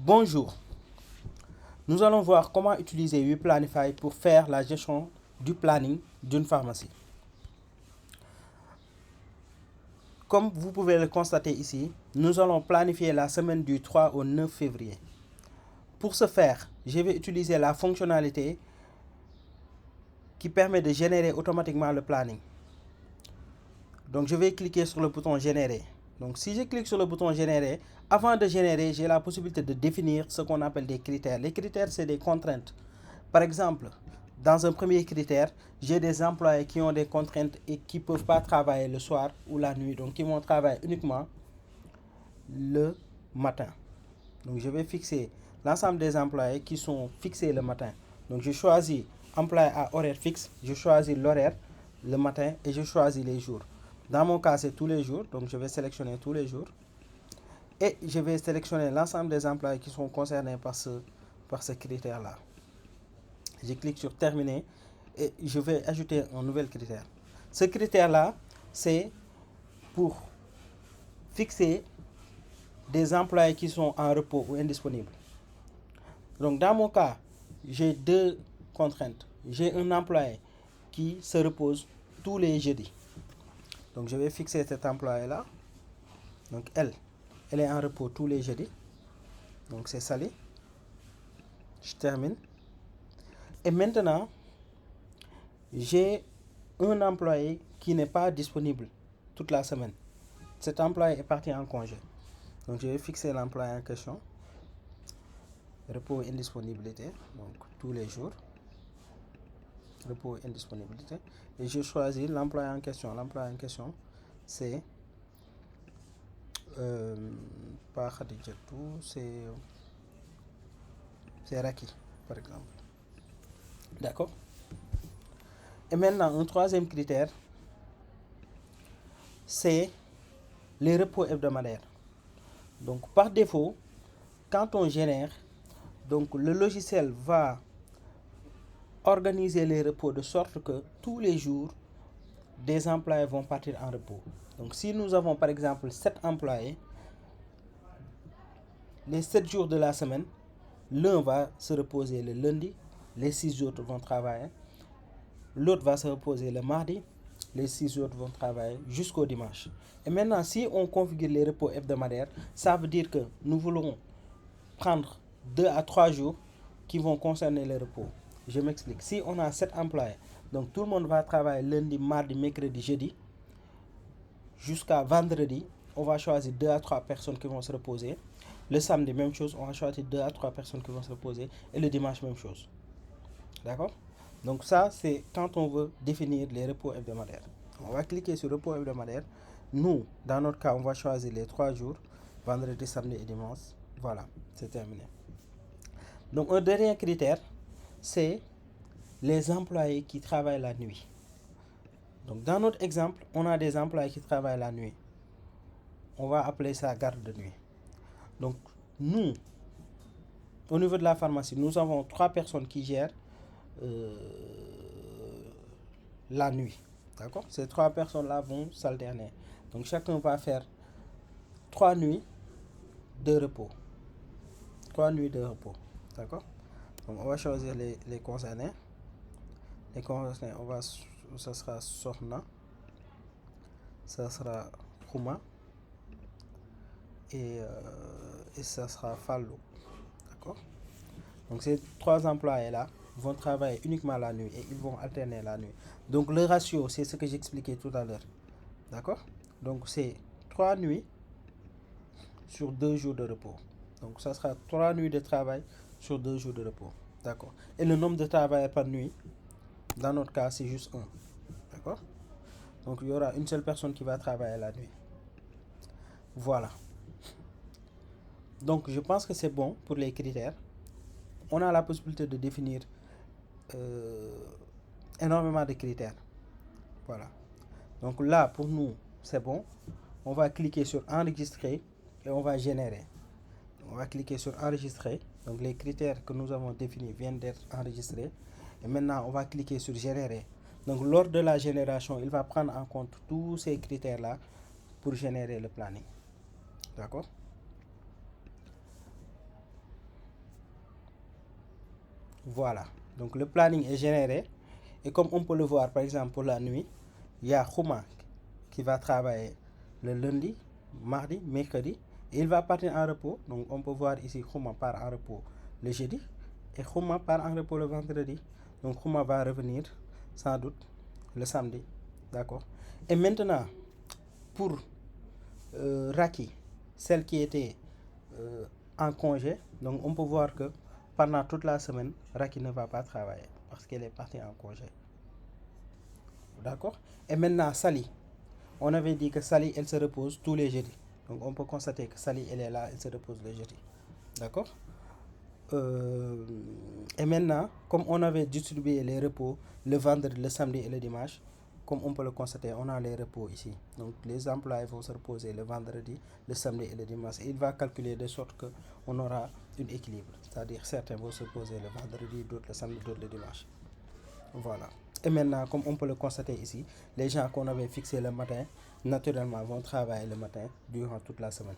Bonjour, nous allons voir comment utiliser WePlanify pour faire la gestion du planning d'une pharmacie. Comme vous pouvez le constater ici, nous allons planifier la semaine du 3 au 9 février. Pour ce faire, je vais utiliser la fonctionnalité qui permet de générer automatiquement le planning. Donc je vais cliquer sur le bouton générer. Donc si je clique sur le bouton générer, avant de générer, j'ai la possibilité de définir ce qu'on appelle des critères. Les critères, c'est des contraintes. Par exemple, dans un premier critère, j'ai des employés qui ont des contraintes et qui ne peuvent pas travailler le soir ou la nuit. Donc qui vont travailler uniquement le matin. Donc je vais fixer l'ensemble des employés qui sont fixés le matin. Donc je choisis employé à horaire fixe, je choisis l'horaire le matin et je choisis les jours. Dans mon cas, c'est tous les jours, donc je vais sélectionner tous les jours. Et je vais sélectionner l'ensemble des employés qui sont concernés par ce critère-là. Je clique sur terminer et je vais ajouter un nouvel critère. Ce critère-là, c'est pour fixer des employés qui sont en repos ou indisponibles. Donc dans mon cas, j'ai deux contraintes. J'ai un employé qui se repose tous les jeudis. Donc je vais fixer cet employé-là. Donc elle est en repos tous les jeudis. Donc c'est Sally. Je termine. Et maintenant, j'ai un employé qui n'est pas disponible toute la semaine. Cet employé est parti en congé. Donc je vais fixer l'employé en question. Repos et indisponibilité. Donc tous les jours. Repos et indisponibilité. Et je choisis l'employé en question. L'employé en question, c'est pas Khadijatou, c'est Raki, par exemple. D'accord? Et maintenant, un troisième critère, c'est les repos hebdomadaires. Donc, par défaut, quand on génère, donc le logiciel va organiser les repos de sorte que tous les jours, des employés vont partir en repos. Donc, si nous avons par exemple 7 employés, les 7 jours de la semaine, l'un va se reposer le lundi, les 6 autres vont travailler. L'autre va se reposer le mardi, les 6 autres vont travailler jusqu'au dimanche. Et maintenant, si on configure les repos hebdomadaires, ça veut dire que nous voulons prendre 2 à 3 jours qui vont concerner les repos. Je m'explique. Si on a 7 employés, donc tout le monde va travailler lundi, mardi, mercredi, jeudi, jusqu'à vendredi, on va choisir 2 à 3 personnes qui vont se reposer. Le samedi, même chose, on va choisir 2 à 3 personnes qui vont se reposer. Et le dimanche, même chose. D'accord? Donc ça, c'est quand on veut définir les repos hebdomadaires. On va cliquer sur repos hebdomadaire. Nous, dans notre cas, on va choisir les 3 jours, vendredi, samedi et dimanche. Voilà, c'est terminé. Donc un dernier critère, c'est les employés qui travaillent la nuit. Donc dans notre exemple, on a des employés qui travaillent la nuit. On va appeler ça garde de nuit. Donc nous, au niveau de la pharmacie, nous avons 3 personnes qui gèrent la nuit. D'accord? Ces 3 personnes-là vont s'alterner. Donc chacun va faire 3 nuits de repos. 3 nuits de repos. D'accord? Donc on va choisir les concernés. Les concernés, ça sera Sohna, ça sera Khouma et ça sera Fallou. D'accord? Donc ces 3 employés-là vont travailler uniquement la nuit et ils vont alterner la nuit. Donc le ratio, c'est ce que j'expliquais tout à l'heure. D'accord? Donc c'est 3 nuits sur 2 jours de repos. Donc ça sera 3 nuits de travail sur 2 jours de repos. D'accord? Et le nombre de travailleurs par nuit, dans notre cas, c'est juste 1. D'accord? Donc il y aura une seule personne qui va travailler la nuit. Voilà. Donc je pense que c'est bon pour les critères. On a la possibilité de définir énormément de critères. Voilà. Donc là, pour nous, c'est bon. On va cliquer sur enregistrer et on va générer. On va cliquer sur enregistrer. Donc les critères que nous avons définis viennent d'être enregistrés. Et maintenant, on va cliquer sur générer. Donc lors de la génération, il va prendre en compte tous ces critères-là pour générer le planning. D'accord? Voilà, donc le planning est généré et comme on peut le voir par exemple pour la nuit, il y a Khouma qui va travailler le lundi, mardi, mercredi et il va partir en repos. Donc on peut voir ici Khouma part en repos le jeudi et Khouma part en repos le vendredi. Donc Khouma va revenir sans doute le samedi, d'accord. Et maintenant pour Raki, celle qui était en congé, donc on peut voir que pendant toute la semaine, Raki ne va pas travailler parce qu'elle est partie en congé. D'accord. Et maintenant, Sally, on avait dit que Sally, elle se repose tous les jeudis. Donc on peut constater que Sally, elle est là, elle se repose le jeudi. D'accord. Et maintenant, comme on avait distribué les repos le vendredi, le samedi et le dimanche, comme on peut le constater, on a les repos ici. Donc les employés vont se reposer le vendredi, le samedi et le dimanche. Et il va calculer de sorte qu'on aura un équilibre. C'est-à-dire certains vont se reposer le vendredi, d'autres le samedi, d'autres le dimanche. Voilà. Et maintenant, comme on peut le constater ici, les gens qu'on avait fixés le matin, naturellement, vont travailler le matin durant toute la semaine.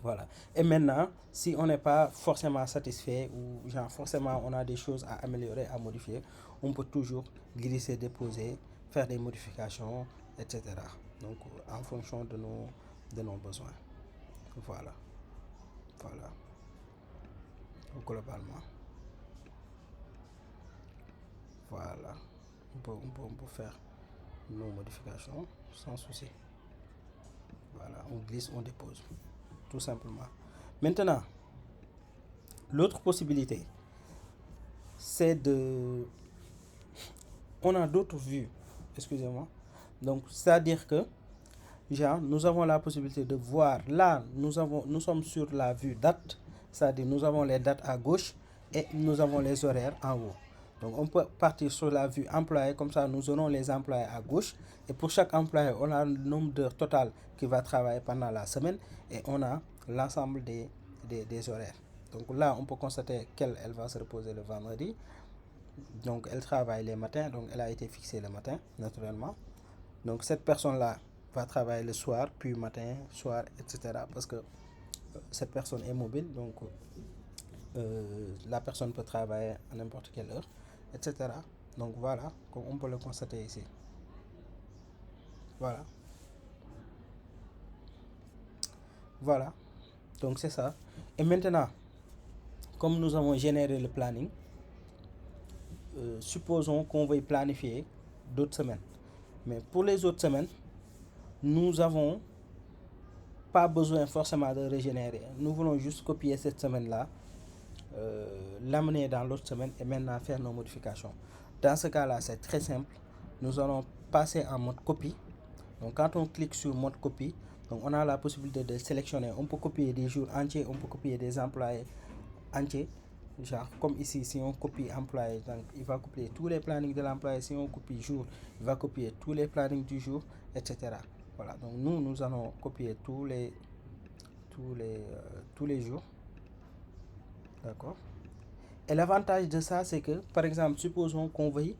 Voilà. Et maintenant, si on n'est pas forcément satisfait ou genre forcément on a des choses à améliorer, à modifier, on peut toujours glisser, déposer, faire des modifications, etc. Donc en fonction de nos besoins. Voilà. Voilà. Donc, globalement. Voilà. On peut faire nos modifications sans souci. Voilà. On glisse, on dépose. Tout simplement. Maintenant, l'autre possibilité, c'est de... On a d'autres vues, excusez-moi. Donc, c'est-à-dire que, genre, nous avons la possibilité de voir, là, nous sommes sur la vue date, c'est-à-dire nous avons les dates à gauche et nous avons les horaires en haut. Donc, on peut partir sur la vue employé, comme ça, nous aurons les employés à gauche. Et pour chaque employé, on a le nombre d'heures total qui va travailler pendant la semaine et on a l'ensemble des horaires. Donc là, on peut constater qu'elle va se reposer le vendredi. Donc elle travaille les matins, donc elle a été fixée le matin, naturellement. Donc cette personne-là va travailler le soir, puis matin, soir, etc. Parce que cette personne est mobile, donc la personne peut travailler à n'importe quelle heure, etc. Donc voilà, comme on peut le constater ici. Voilà. Voilà. Donc c'est ça. Et maintenant, comme nous avons généré le planning, supposons qu'on veuille planifier d'autres semaines. Mais pour les autres semaines, nous avons pas besoin forcément de régénérer. Nous voulons juste copier cette semaine-là, l'amener dans l'autre semaine et maintenant faire nos modifications. Dans ce cas-là, c'est très simple. Nous allons passer en mode copie. Donc quand on clique sur mode copie, donc on a la possibilité de sélectionner. On peut copier des jours entiers, on peut copier des employés entiers. Genre comme ici, si on copie employé, donc il va copier tous les plannings de l'employé. Si on copie jour, il va copier tous les plannings du jour, etc. Voilà, donc nous allons copier tous les jours. D'accord. Et l'avantage de ça, c'est que, par exemple, supposons qu'on veuille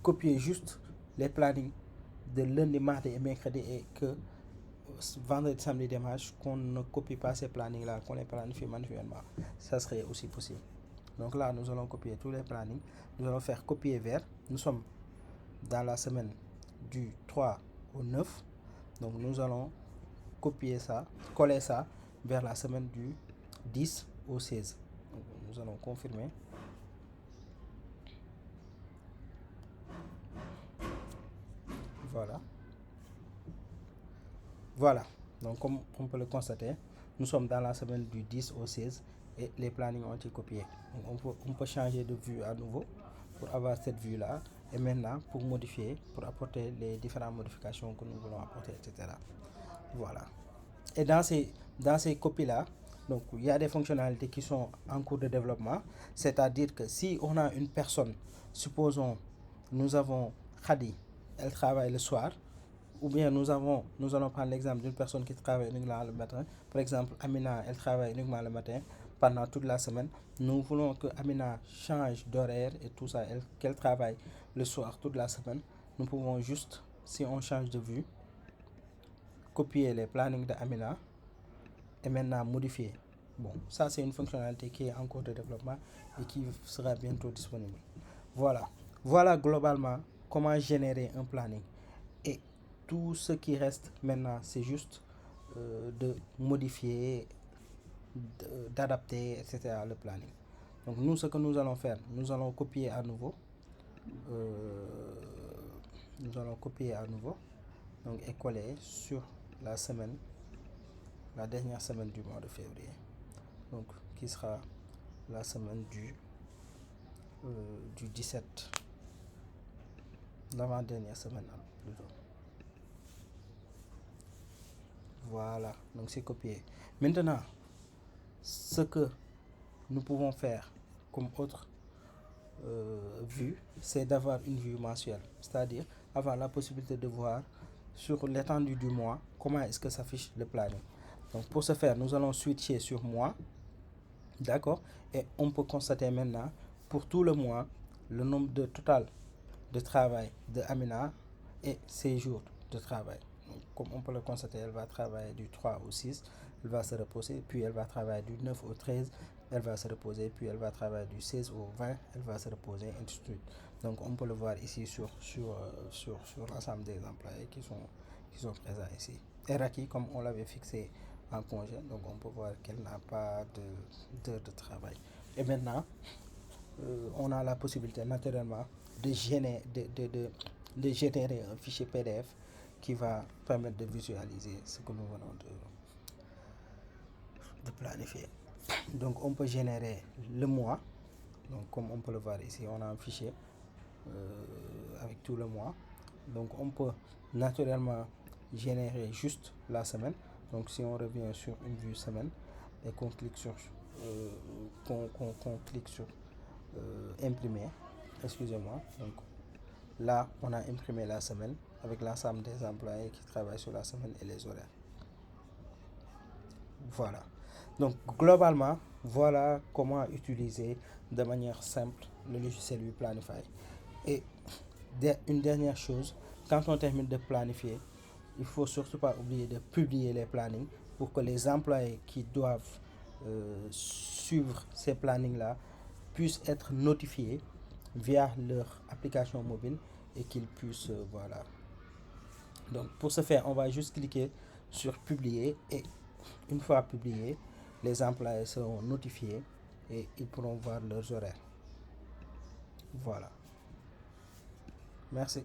copier juste les plannings de lundi, mardi et mercredi et que vendredi, samedi, dimanche, qu'on ne copie pas ces plannings-là, qu'on les planifie manuellement. Ça serait aussi possible. Donc là, nous allons copier tous les plannings. Nous allons faire copier vers. Nous sommes dans la semaine du 3 au 9. Donc nous allons copier ça, coller ça vers la semaine du 10 au 16. Donc, nous allons confirmer. Voilà. Voilà. Donc comme on peut le constater, nous sommes dans la semaine du 10 au 16 et les plannings ont été copiés. Donc on peut changer de vue à nouveau pour avoir cette vue-là et maintenant pour modifier, pour apporter les différentes modifications que nous voulons apporter, etc. Voilà. Et dans ces copies-là, donc il y a des fonctionnalités qui sont en cours de développement, c'est-à-dire que si on a une personne, supposons nous avons Khadi, elle travaille le soir, ou bien nous allons prendre l'exemple d'une personne qui travaille uniquement le matin. Par exemple, Amina, elle travaille uniquement le matin pendant toute la semaine. Nous voulons que Amina change d'horaire et tout ça, qu'elle travaille le soir toute la semaine. Nous pouvons juste, si on change de vue, copier les plannings de Amina et maintenant modifier. Bon, ça c'est une fonctionnalité qui est en cours de développement et qui sera bientôt disponible. Voilà. Voilà globalement comment générer un planning. Et tout ce qui reste maintenant, c'est juste de modifier, d'adapter, etc. le planning. Donc nous, ce que nous allons faire, nous allons copier à nouveau. Euh, nous allons copier à nouveau. Donc et coller sur la semaine, la dernière semaine du mois de février. Donc qui sera la semaine du 17, l'avant-dernière semaine plutôt. Voilà, donc c'est copié. Maintenant, ce que nous pouvons faire comme autre vue, c'est d'avoir une vue mensuelle, c'est-à-dire avoir la possibilité de voir sur l'étendue du mois comment est-ce que s'affiche le planning. Donc pour ce faire, nous allons switcher sur mois, d'accord, et on peut constater maintenant pour tout le mois le nombre de total de travail de Amina et ses jours de travail. Donc, comme on peut le constater, elle va travailler du 3 au 6, elle va se reposer, puis elle va travailler du 9 au 13, elle va se reposer, puis elle va travailler du 16 au 20, elle va se reposer, ainsi de suite. Donc on peut le voir ici sur l'ensemble des employés qui sont présents ici. Et Raki, comme on l'avait fixé en congé, donc on peut voir qu'elle n'a pas d'heure de travail. Et maintenant, on a la possibilité naturellement de générer un fichier PDF qui va permettre de visualiser ce que nous venons de planifier. Donc on peut générer le mois. Donc comme on peut le voir ici, on a un fichier avec tout le mois. Donc on peut naturellement générer juste la semaine. Donc si on revient sur une vue semaine et qu'on clique sur imprimer, excusez-moi, donc là on a imprimé la semaine avec l'ensemble des employés qui travaillent sur la semaine et les horaires. Voilà, donc globalement voilà comment utiliser de manière simple le logiciel Planify. Et une dernière chose, quand on termine de planifier, il ne faut surtout pas oublier de publier les plannings pour que les employés qui doivent suivre ces plannings-là puissent être notifiés via leur application mobile et qu'ils puissent, voilà. Donc pour ce faire, on va juste cliquer sur publier et une fois publié, les employés seront notifiés et ils pourront voir leurs horaires. Voilà. Merci.